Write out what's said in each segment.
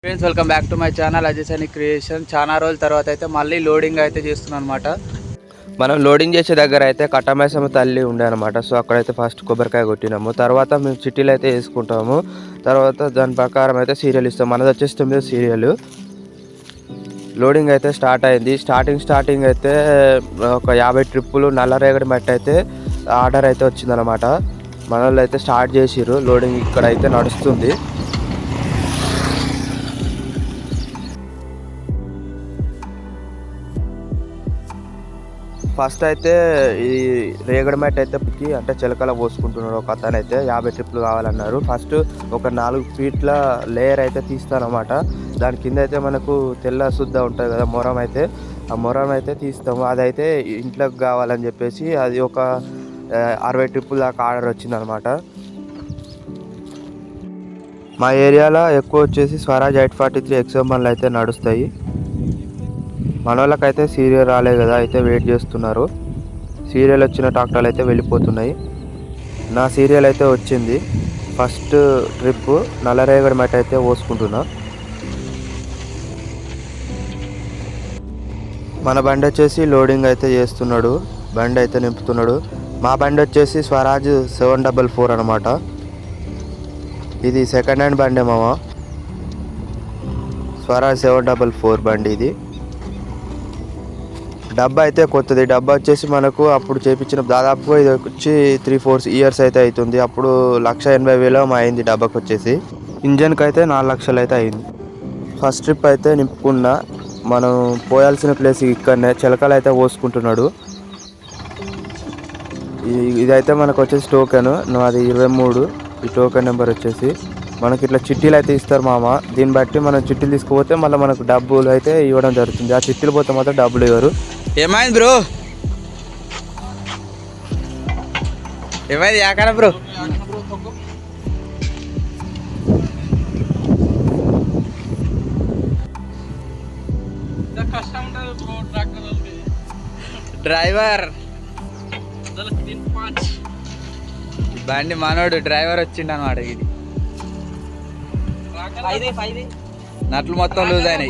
Friends welcome back to my channel Ajay సని creation. చాలా రోజుల తర్వాత అయితే మళ్ళీ లోడింగ్ అయితే చేస్తున్నాను అనమాట. మనం లోడింగ్ చేసే దగ్గర అయితే కట్టమైసమ్మ తల్లి ఉండే అనమాట. సో అక్కడైతే ఫస్ట్ కొబ్బరికాయ కొట్టినాము. తర్వాత మేము చిట్టీలు అయితే వేసుకుంటాము. తర్వాత దాని ప్రకారం అయితే సీరియల్ ఇస్తాం. మనది వచ్చేసి 9 సీరియల్. లోడింగ్ అయితే స్టార్ట్ అయింది. స్టార్టింగ్ అయితే ఒక 50 ట్రిప్పులు నల్లరేగడి మట్టి అయితే ఆర్డర్ అయితే వచ్చిందనమాట. మన వాళ్ళు అయితే స్టార్ట్ చేసిర్రు. లోడింగ్ ఇక్కడ అయితే నడుస్తుంది. ఫస్ట్ అయితే ఈ రేగడి మ్యాట్ అయితే అంటే చిలకల పోసుకుంటున్నాడు ఒక అతను. అయితే 50 ట్రిప్లు కావాలన్నారు. ఫస్ట్ ఒక 4 ఫీట్ల లేయర్ అయితే తీస్తానమాట. దాని కింద అయితే మనకు తెల్ల శుద్ధ ఉంటుంది కదా మొరం, అయితే ఆ మొరం అయితే తీస్తాము. అదైతే ఇంట్లోకి కావాలని చెప్పేసి అది ఒక 60 ట్రిప్పుల దాకా ఆర్డర్ వచ్చిందనమాట. మా ఏరియాలో ఎక్కువ వచ్చేసి స్వరాజ్ 843 XM1లు అయితే నడుస్తాయి. మన వాళ్ళకైతే సీరియల్ రాలేదు కదా, అయితే వెయిట్ చేస్తున్నారు. సీరియల్ వచ్చిన ట్రాక్టర్లు అయితే వెళ్ళిపోతున్నాయి. నా సీరియల్ అయితే వచ్చింది. ఫస్ట్ ట్రిప్ నల్లరేగడి మట్టి అయితే పోసుకుంటున్నా. మన బండి వచ్చేసి లోడింగ్ అయితే చేస్తున్నాడు. బండి అయితే నింపుతున్నాడు. మా బండి వచ్చేసి స్వరాజ్ 744 అనమాట. ఇది సెకండ్ హ్యాండ్ బండి మామ. స్వరాజ్ 744 బండి ఇది. డబ్బా అయితే కొత్తది. డబ్బా వచ్చేసి మనకు అప్పుడు చేయించిన దాదాపుగా ఇది వచ్చి 3-4 ఇయర్స్ అయితే అవుతుంది. అప్పుడు 1,80,000 అయింది డబ్బాకి వచ్చేసి. ఇంజన్కి అయితే 4 లక్షలు అయితే అయింది. ఫస్ట్ ట్రిప్ అయితే నింపుకున్నా. మనం పోయాల్సిన ప్లేస్ ఇక్కడనే చిలకలు అయితే పోసుకుంటున్నాడు. ఇదైతే మనకు వచ్చేసి టోకెన్. అది 23. ఈ టోకెన్ నెంబర్ వచ్చేసి మనకి ఇట్లా చిట్టీలు అయితే ఇస్తారు మామ. దీన్ని బట్టి మనం చిట్టీలు తీసుకుపోతే మళ్ళీ మనకు డబ్బులు అయితే ఇవ్వడం జరుగుతుంది. ఆ చిట్టీలు పోతే మాత్రం డబ్బులు ఇవ్వరు. ఏమైంది బ్రో? ఏమైంది యాకన బ్రో? డ్రైవర్ బండి మనోడు డ్రైవర్ వచ్చిండు అనమాట. ఇది నట్లు మొత్తం లూజ్ అయినాయి.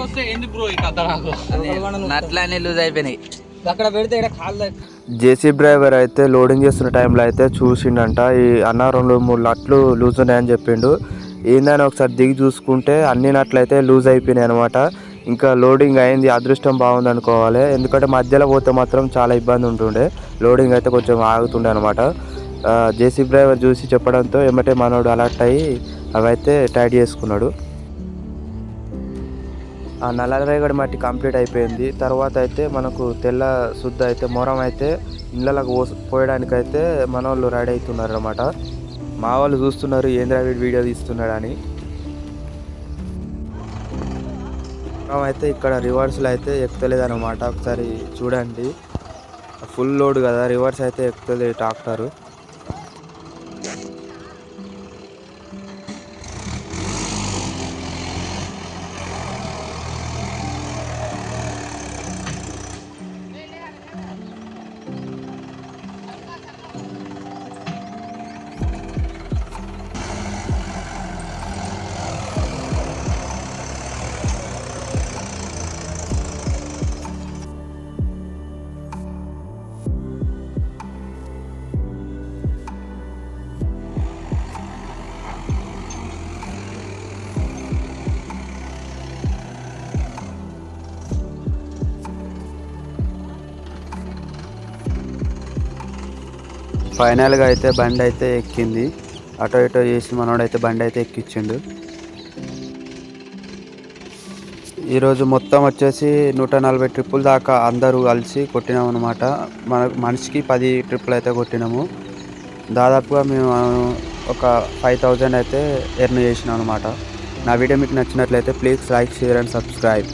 నట్లు అన్నీ లూజ్ అయిపోయినాయి. అక్కడ పెడితే జేసీబీ డ్రైవర్ అయితే లోడింగ్ చేస్తున్న టైంలో అయితే చూసిండంట. ఈ అన్న 2-3 నట్లు లూజ్ ఉన్నాయని చెప్పిండు. ఏందని ఒకసారి దిగి చూసుకుంటే అన్ని నట్లు అయితే లూజ్ అయిపోయినాయి అనమాట. ఇంకా లోడింగ్ అయింది. అదృష్టం బాగుంది అనుకోవాలి. ఎందుకంటే మధ్యలో పోతే మాత్రం చాలా ఇబ్బంది ఉంటుండే. లోడింగ్ అయితే కొంచెం ఆగుతుండే అనమాట. జేసీబీ డ్రైవర్ చూసి చెప్పడంతో ఏమంటే మనోడు అలర్ట్ అయ్యి అవైతే టైట్ చేసుకున్నాడు. ఆ నల్లరేగడి మట్టి కంప్లీట్ అయిపోయింది. తర్వాత అయితే మనకు తెల్ల శుద్ధ అయితే మొరం అయితే ఇళ్ళకు పోయడానికైతే మన వాళ్ళు రెడీ అవుతున్నారు అనమాట. మా వాళ్ళు చూస్తున్నారు ఏంద్రా వీడియో తీస్తున్నాడని. అయితే ఇక్కడ రివర్స్లో అయితే ఎక్కుతలేదు అనమాట. ఒకసారి చూడండి. ఫుల్ లోడ్ కదా, రివర్స్ అయితే ఎక్కుతలేదు ట్రాక్టరు. ఫైనల్గా అయితే బండి అయితే ఎక్కింది. అటో ఇటో చేసి మనోడైతే బండి అయితే ఎక్కించిండు. ఈరోజు మొత్తం వచ్చేసి 140 ట్రిప్పుల దాకా అందరూ కలిసి కొట్టినాము అనమాట. మనిషికి 10 ట్రిప్పులు అయితే కొట్టినాము. దాదాపుగా మేము ఒక 5,000 అయితే ఎర్న్ చేసినాం అనమాట. నా వీడియో మీకు నచ్చినట్లయితే please like, share and subscribe.